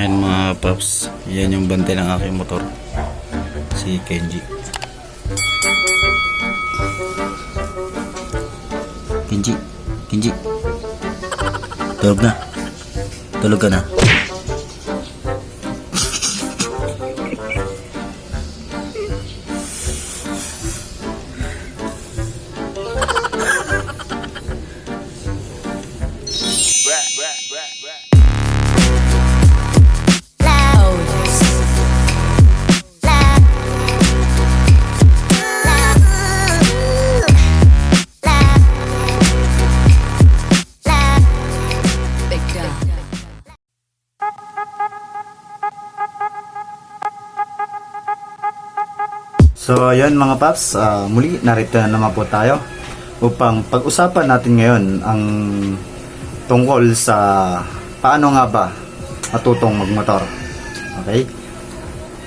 Ayan mga paps, yan yung bante ng aking motor, si Kenji. Kenji, Kenji, tulog na. Tulog ka na. So ayun mga paps, muli narito na naman po tayo upang pag-usapan natin ngayon ang tungkol sa paano nga ba matutong magmotor. Okay?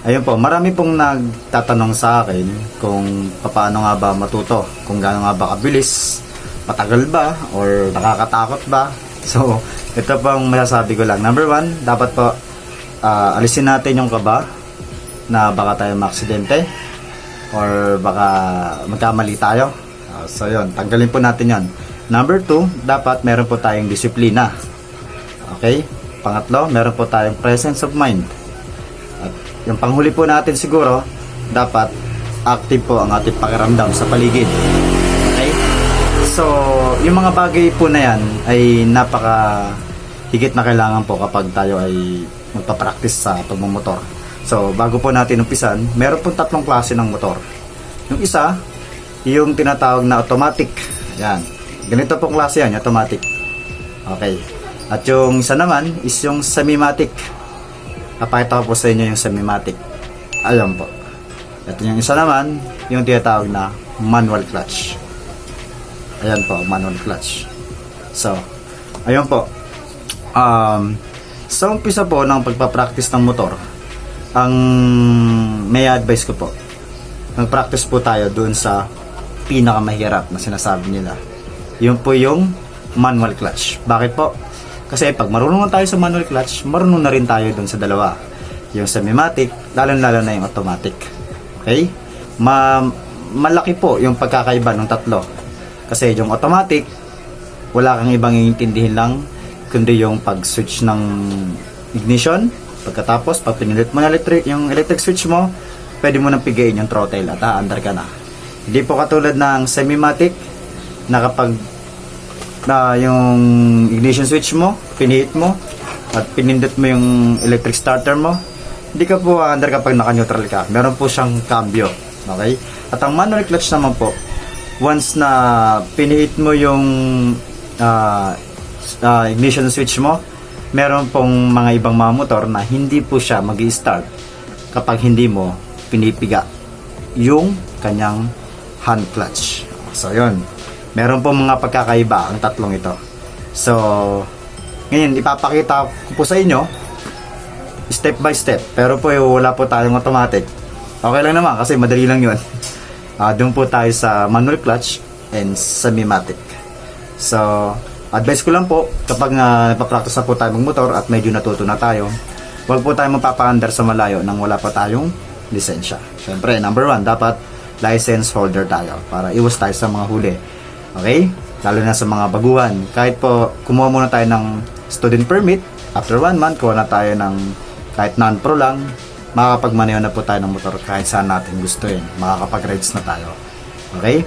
Ayun po, marami pong nagtatanong sa akin kung paano nga ba matuto, kung gaano nga ba kabilis, matagal ba, or nakakatakot ba. So ito pong masasabi ko lang. Number one, dapat po alisin natin yung kaba na baka tayo maaksidente or baka magkamali tayo. So yun, tanggalin po natin yon. Number 2, dapat meron po tayong disiplina. Okay? Pangatlo, meron po tayong presence of mind. At yung panghuli po natin siguro, dapat active po ang ating pakiramdam sa paligid. Okay? So, yung mga bagay po na yan ay napaka higit na kailangan po kapag tayo ay magpapractice sa pagmumotor. So, bago po natin umpisan, meron pong tatlong klase ng motor. Yung isa, yung tinatawag na automatic. Yan. Ganito pong klase yan, automatic. Okay. At yung isa naman is yung semi-matic. Papakita ko po sa inyo yung semi-matic. Ayan po. At yung isa naman, yung tinatawag na manual clutch. Ayan po, manual clutch. So, ayun po. Sa umpisa po ng pagpapractice ng motor, ang may advice ko po, mag-practice po tayo dun sa pinakamahirap na sinasabi nila. Yun po yung manual clutch. Bakit po? Kasi pag marunong tayo sa manual clutch, marunong na rin tayo dun sa dalawa. Yung semi-matic, lalo-lalo na yung automatic. Okay? Malaki po yung pagkakaiba ng tatlo. Kasi yung automatic, wala kang ibang iintindihin lang kundi yung pag-switch ng ignition. Pagkatapos, pag pinilit mo na yung electric switch mo, pwede mo nang pigain yung throttle at aandar ka na. Hindi po katulad ng semi-matic na kapag yung ignition switch mo, pinihit mo at pinindot mo yung electric starter mo, hindi ka po aandar kapag naka-neutral ka. Meron po siyang cambio. Okay? At ang manual clutch naman po, once na pinihit mo yung ignition switch mo, meron pong mga ibang mga motor na hindi po siya mag-i-start kapag hindi mo pinipiga yung kanyang hand clutch. So yun, meron pong mga pagkakaiba ang tatlong ito. So ngayon ipapakita ko po sa inyo step by step, pero po wala po tayong automatic. Okay lang naman kasi madali lang yun. Doon po tayo sa manual clutch and semi-matic. So advice ko lang po, kapag napapractice na po tayo magmotor at medyo natuto na tayo, huwag po tayo magpapaandar sa malayo nang wala pa tayong lisensya. Siyempre, number 1, dapat license holder tayo para iwas tayo sa mga huli. Okay? Lalo na sa mga baguhan. Kahit po, kumuha muna tayo ng student permit, after 1 month, kuha na tayo ng kahit non-pro lang, makakapagmaneho na po tayo ng motor kahit saan natin gustuin. Makakapag-rides na tayo. Okay?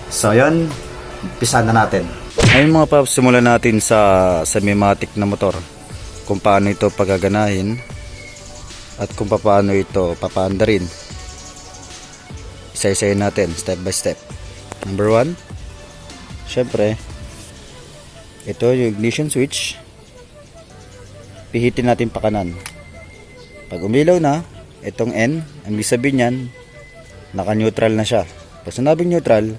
So, yun. Umpisa na natin. Ayun mga paps, simulan natin sa semi-matic na motor. Kung paano ito pagaganahin at kung paano ito papaandarin. Isa-isayin natin, step by step. Number 1, syempre, ito yung ignition switch. Pihitin natin pa kanan. Pag umilaw na, itong N, ang ibig sabihin yan, naka-neutral na siya. Pag sinabing neutral,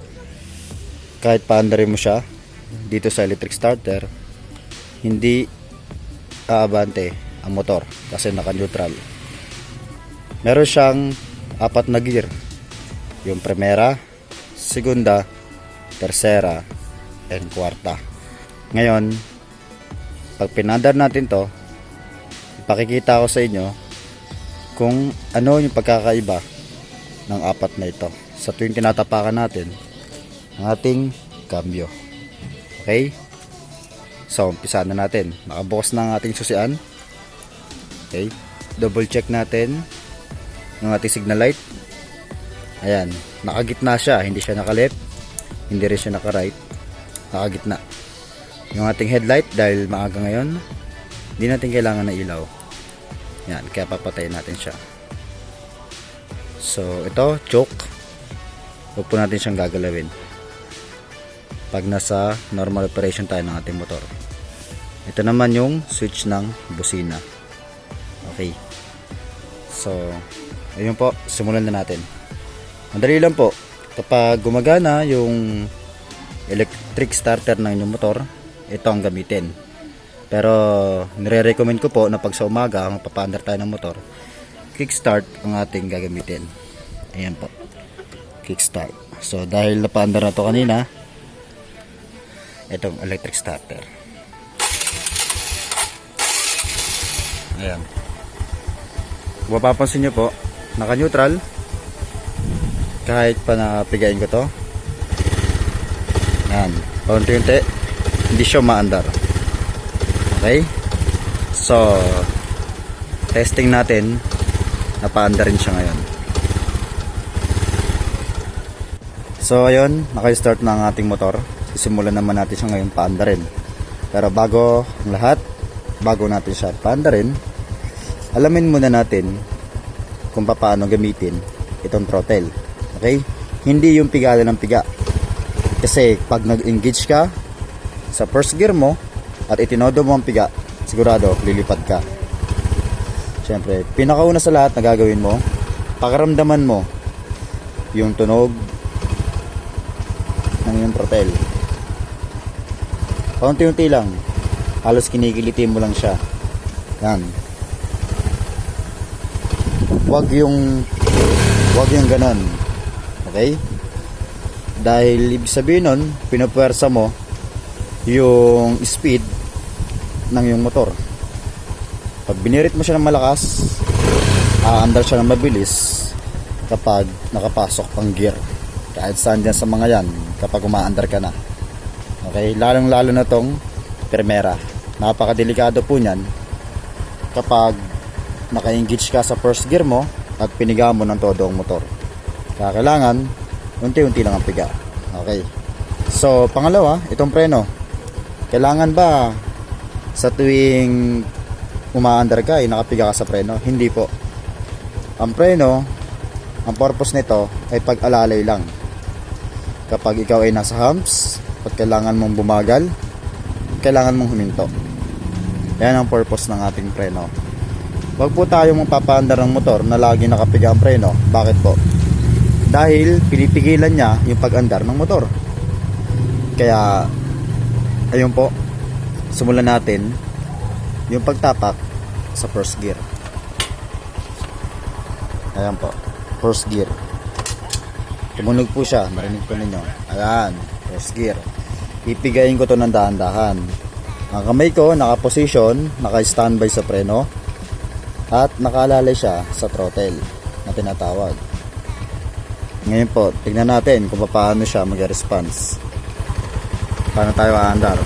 kahit paandarin mo siya dito sa electric starter, hindi aabante ang motor kasi naka-neutral. Meron siyang 4 na gear, yung primera, segunda, tercera, and kwarta. Ngayon, pag pinandar natin to, ipakikita ko sa inyo kung ano yung pagkakaiba ng apat na ito sa tuwing tinatapakan natin ang ating cambio. Okay? So, umpisa na natin. Nakabukas na ang ating susian. Okay? Double check natin ang ating signal light. Ayan, nakagitna siya, hindi siya naka-left, hindi rin siya naka-right, nakagitna. Yung ating headlight, dahil maaga ngayon, hindi natin kailangan ng ilaw. Yan, kaya papatayin natin siya. So, ito, choke. Huwag po natin siyang gagalawin pag nasa normal operation tayo ng ating motor. Ito naman yung switch ng busina. Okay. So, ayun po, simulan na natin. Madali lang po. Kapag gumagana yung electric starter ng inyong motor, ito ang gamitin. Pero nire-recommend ko po na pag sa umaga magpapaandar tayo ng motor, kickstart ang ating gagamitin. Ayan po, kickstart. So dahil napaandar na to kanina, itong electric starter. Ayan. Kung mapapansin nyo po, naka-neutral. Kahit pa napigain ko to, yan, paunti-unti hindi siya maandar. Okay, so testing natin, napaandar rin siya ngayon. So ayun, naka-start na ang ating motor. Sisimulan naman natin siya ngayon paandarin. Pero bago ang lahat, bago natin siya paandarin, alamin muna natin kung paano gamitin itong throttle. Okay? Hindi yung pigala ng piga. Kasi pag nag-engage ka sa first gear mo at itinodo mo ang piga, sigurado lilipad ka. Siyempre, pinakauna sa lahat na gagawin mo, pakaramdaman mo yung tunog ng yung throttle. Paunti-unti lang. Halos kinikilitin mo lang siya. Yan. Wag yung ganon. Okay? Dahil ibig sabihin nun, pinapwersa mo yung speed ng yung motor. Pag binirit mo siya ng malakas, aandar siya ng mabilis kapag nakapasok pang gear. Kahit saan dyan sa mga yan, kapag umaandar ka na. Okay? Lalong lalo na tong primera. Napakadelikado po nyan kapag naka-engage ka sa first gear mo at piniga mo ng todo ang motor. Kaya kailangan unti-unti lang ang piga. Okay. So, pangalawa, itong preno. Kailangan ba sa tuwing umaandar ka ay nakapiga ka sa preno? Hindi po. Ang preno, ang purpose nito ay pag-alalay lang. Kapag ikaw ay nasa humps, at kailangan mong bumagal, kailangan mong huminto. Yan ang purpose ng ating preno. Wag po tayo magpapaandar ng motor na lagi nakapiga ang preno. Bakit po? Dahil pinipigilan niya yung pag-andar ng motor. Kaya ayun po, simulan natin yung pagtapak sa first gear. Ayan po, first gear. Tumunog po siya, marinig po ninyo. Ayan, first gear. Ipigayin ko to ng dahan-dahan. Ang kamay ko naka-position, naka-standby sa preno, at nakalalay siya sa throttle na tinatawag. Ngayon po, tignan natin kung paano siya mag-response. Paano tayo aandar.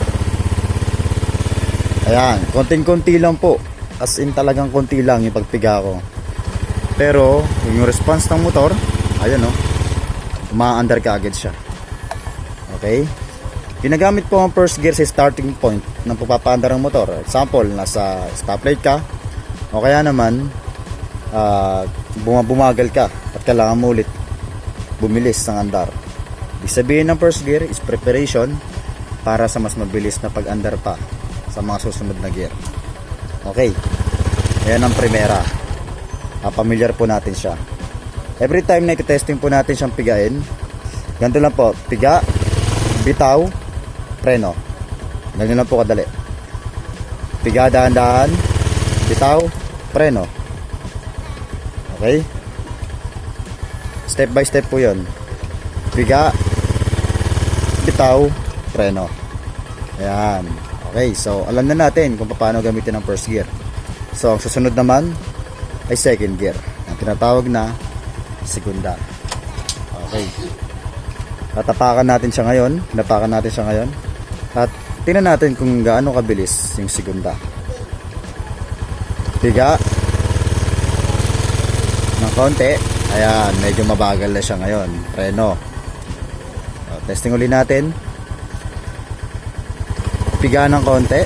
Ayan, konting-konti lang po. As in talagang konti lang yung pagpiga ko. Pero, yung response ng motor, ayan o, umaandar ka agad siya. Okay? Ginagamit po ang first gear sa starting point ng pagpapaandar ng motor. Example, nasa stoplight ka, o kaya naman, bumagal ka at kailangan mo ulit bumilis ng andar. Ibig sabihin ng first gear is preparation para sa mas mabilis na pag-andar pa sa mga susunod na gear. Okay. Ayan ang primera. Pamilyar po natin siya. Every time na iti-testing po natin siyang pigain, ganito lang po. Piga, bitaw, preno. Ganyan lang po kadali. Piga dahan-dahan, bitaw, preno. Okay? Step by step po yun. Piga, bitaw, preno. Ayan. Okay, so alam na natin kung paano gamitin ang first gear. So ang susunod naman ay second gear, ang tinatawag na segunda. Okay. Tatapakan natin siya ngayon. Napakan natin siya ngayon. At tingnan natin kung gaano kabilis yung segunda. Piga ng konti. Ayan, medyo mabagal na siya ngayon. Preno. Testing uli natin. Piga ng konti.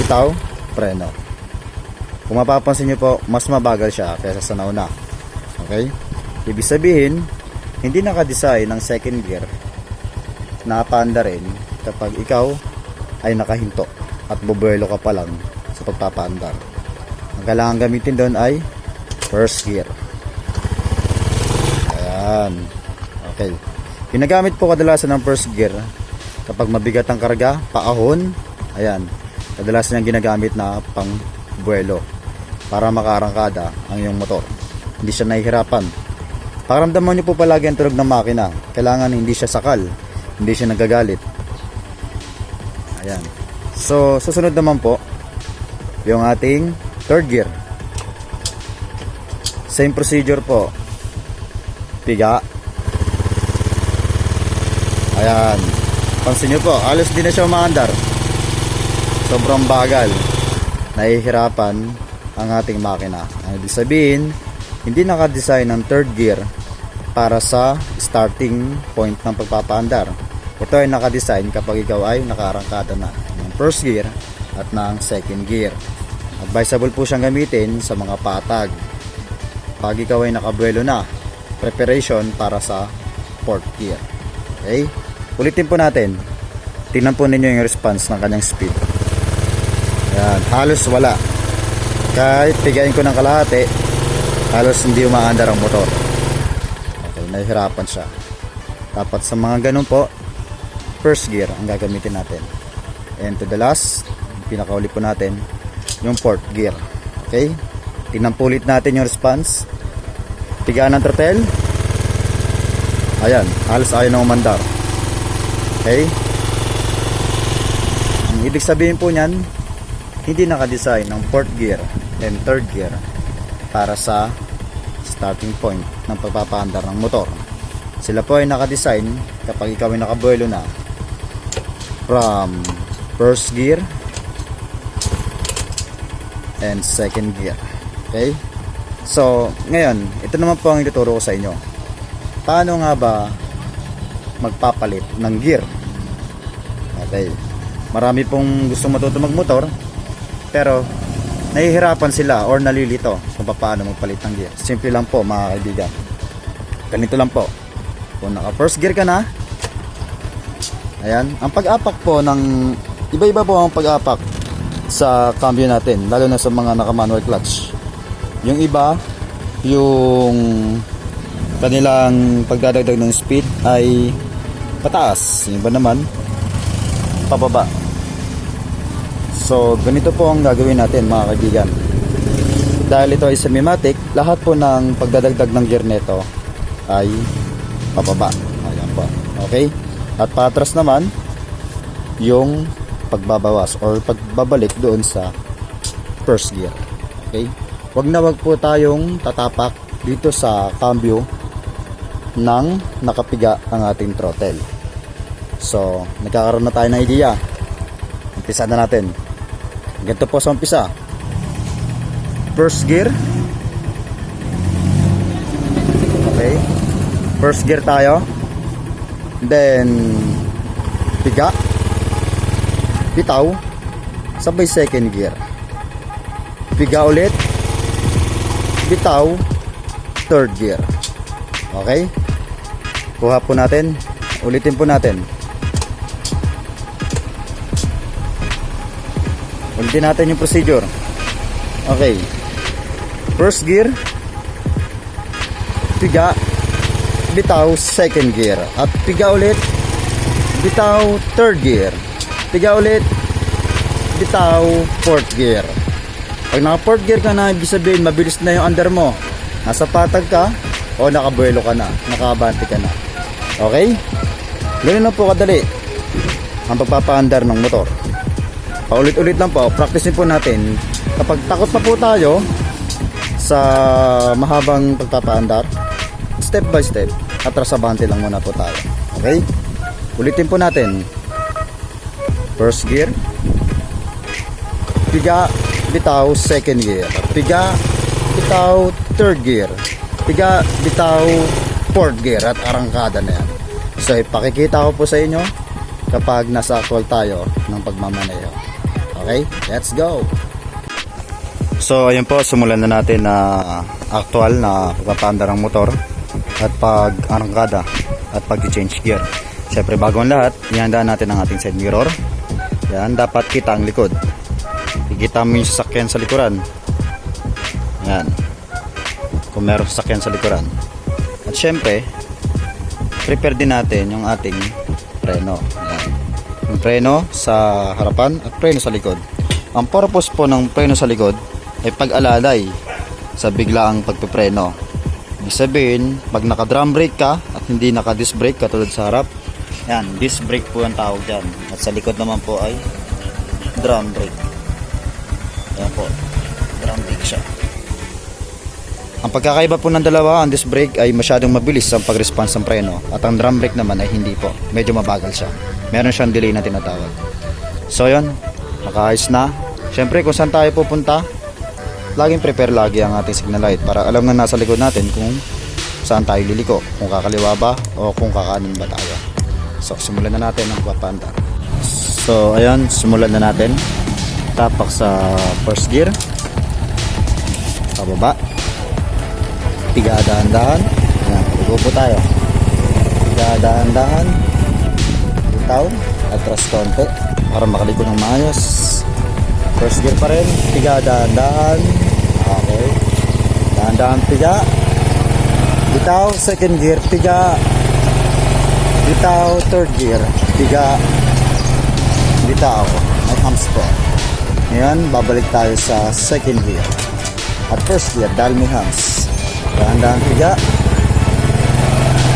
Bitaw. Preno. Kung mapapansin nyo po, mas mabagal siya kaysa sa nauna. Okay? Ibig sabihin, hindi naka-design ng second gear na paanda rin kapag ikaw ay nakahinto at bubuelo ka pa lang sa pagpapaandar. Ang kailangan gamitin doon ay first gear. Ayan. Okay. Ginagamit po kadalasan ng first gear kapag mabigat ang karga, paahon. Ayan. Kadalasan yung ginagamit na pang buwelo para makarangkada ang iyong motor. Hindi siya nahihirapan. Pakiramdaman nyo po palagi ang tunog ng makina. Kailangan hindi siya sakal, hindi siya nagagalit. Ayan. So, susunod naman po yung ating third gear. Same procedure po. Piga. Ayan. Pansin nyo po, halos di na siya umaandar. Sobrang bagal. Nahihirapan ang ating makina. Ang ibig sabihin, hindi naka-design ng third gear para sa starting point ng pagpapaandar. Ito ay naka-design kapag ikaw ay nakaarangkada na ng first gear at ng second gear. Advisable po siyang gamitin sa mga patag. Pag ikaw ay nakabuelo na, preparation para sa fourth gear. Okay? Ulitin po natin. Tingnan po ninyo yung response ng kanyang speed. Ayan, halos wala. Kahit pigain ko ng kalahati, halos hindi umaandar ang motor. Okay, nahihirapan siya. Dapat sa mga ganun po, first gear ang gagamitin natin. And to the last, pinakauli po natin, yung fourth gear. Okay? Tingnan po ulit natin yung response. Pigaan ng throttle. Ayan, halos ayaw na umandar. Okay? Ang ibig sabihin po niyan, hindi naka-design ng fourth gear and third gear para sa starting point ng pagpapaandar ng motor. Sila po ay naka-design kapag ikaw ay nakabuelo na from first gear and second gear. Okay? So, ngayon, ito naman po ang ituturo ko sa inyo. Paano nga ba magpapalit ng gear? Okay. Marami pong gusto matuto magmotor, pero nahihirapan sila or nalilito kung paano magpalit ng gear. Simple lang po mga kaibigan. Ganito lang po. Kung naka first gear ka na, ayan, ang pag-apak po ng iba-iba po ang pag-apak sa cambio natin, lalo na sa mga naka manual clutch. Yung iba, yung kanilang pagdadagdag ng speed ay pataas, yung iba naman pababa. So, ganito po ang gagawin natin mga kaibigan. Dahil ito ay semi-matic, lahat po ng pagdadagdag ng gear nito ay pababa. Ayan po. Okay? At patras naman yung pagbabawas or pagbabalik doon sa first gear. Okay? Wag na wag po tayong tatapak dito sa cambio nang nakapiga ang ating throttle. So, nagkakaroon na tayo ng idea. Umpisa na natin. Ganito po sa umpisa. First gear. Okay. First gear tayo. Then piga. Bitaw. Sabay second gear. Piga ulit. Bitaw. Third gear. Okay? Kuha po natin. Ulitin po natin. Ulitin natin yung procedure. Okay. First gear. Piga. Bitaw second gear. At piga ulit. Bitaw third gear. Piga ulit. Bitaw fourth gear. Pag naka fourth gear ka na, ibig sabihin mabilis na yung under mo. Nasa patag ka o nakabuelo ka na, nakabante ka na. Okay? Ganun na po kadali ang pagpapaandar ng motor. Paulit-ulit lang po, practice po natin. Kapag takot pa po tayo sa mahabang pagpapaandar, step by step, atras abante lang muna po tayo. Okay? Ulitin po natin. First gear, piga, bitaw, second gear, piga, bitaw, third gear, piga, bitaw, fourth gear, at arangkada na yan. So ipakikita ko po sa inyo kapag nasa actual tayo ng pagmamaneho. Okay, let's go. So ayun po, simulan na natin na actual na pagpapaandar ng motor at pag-arangkada at pag-change gear. Siyempre bago ang lahat, ihandaan natin ang ating side mirror. Yan, dapat kita ang likod. Ikita mo yung sasakyan sa likuran. Yan, kung meron sasakyan sa likuran. At siyempre, prepare din natin yung ating preno. Yan, yung preno sa harapan at preno sa likod. Ang purpose po ng preno sa likod ay pag-alalay sa biglaang pagpipreno. Ibig sabihin, pag naka-drum brake ka at hindi naka-disc brake katulad sa harap, yan, disc brake po ang tawag dyan. At sa likod naman po ay drum brake. Yan po, drum brake siya. Ang pagkakaiba po ng dalawa, ang disc brake ay masyadong mabilis ang pag-response ng preno at ang drum brake naman ay hindi po, medyo mabagal siya. Meron siyang delay na tinatawag. So yun, nakaayos na. Siyempre kung saan tayo pupunta, laging prepare lagi ang ating signal light para alam na nasa likod natin kung saan tayo liliko, kung kakaliwa ba o kung kakanan ba tayo. So simulan na natin ang pagpapaandar. So ayan, simulan na natin. Tapak sa first gear, pababa, tiga dahan-dahan. Ayan, ligo po tayo. Tiga dahan-dahan, bitaw, atras konti para makaliko ng maayos. First gear pa rin, tiga dahan-dahan. Okay, dahan-dahan tiga, bitaw, second gear tiga, bitaw, third gear tiga, bitaw, may humps po. Ngayon, babalik tayo sa second gear at first gear dahil may humps. Dahan-dahan tiga,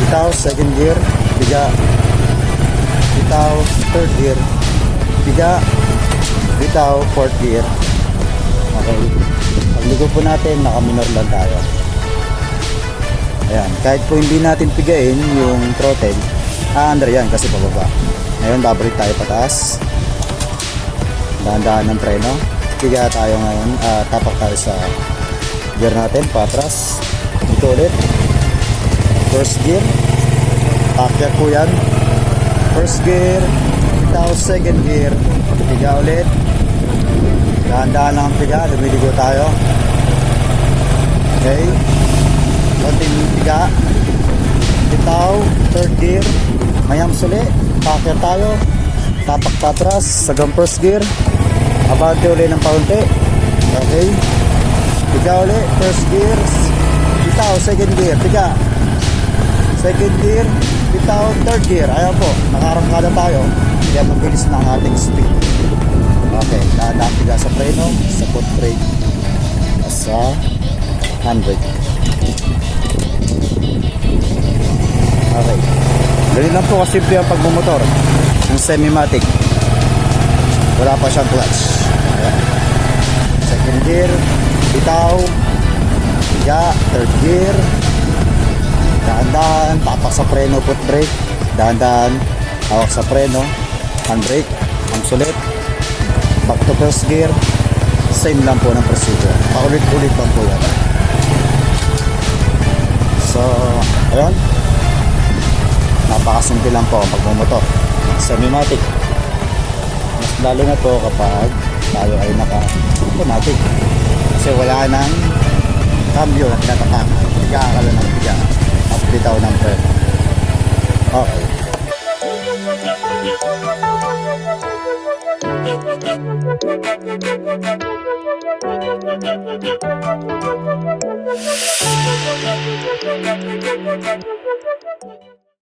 bitaw, second gear tiga, bitaw, third gear tiga, bitaw, fourth gear. Okay, pagligo po natin, naka-minor lang tayo. Ayan, kahit po hindi natin pigain yung throttle, aandar yan kasi pababa. Ngayon, babalik tayo pataas. Dahan-dahan ng preno. Piga tayo ngayon, tapak tayo sa gear natin, patras. Ito ulit. First gear. Akyat po yan. First gear. Itaw, second gear. Piga ulit. Dahan-dahan lang ang piga. Lumiligo tayo. Okay. Konting piga. Itaw, third gear. Mayam suli. Akyat tayo. Tapak patras. Sagang first gear. Abante ulit ng paunti. Okay. Piga ulit. First gear. Bitaw, second gear. Piga. Second gear. Bitaw, third gear. Ayan po. Nakarangkada tayo. Kaya mabilis na ang ating speed. Okay. Dahan-dahan piga sa preno. Sa foot brake. Sa handbrake. Okay. Dali lang po kasi ang pagmumotor ng semi-matic. Wala pa siyang clutch. Ayan. Second gear, bitaw, piga, third gear, dahan-dahan, tapak sa preno, foot brake, dahan-dahan, hawak sa preno, handbrake, ang sulit, back to first gear, same lang po ng procedure. Paulit-ulit lang po yan. So, ayan, napakasimple lang po ang pagmumotor ng semi-matic. Mas lalo na po kapag tayo ay naka-automatic kasi wala nang cambio na tinatapakan, nagkakala ng piga at bitaw ng preno. Okay.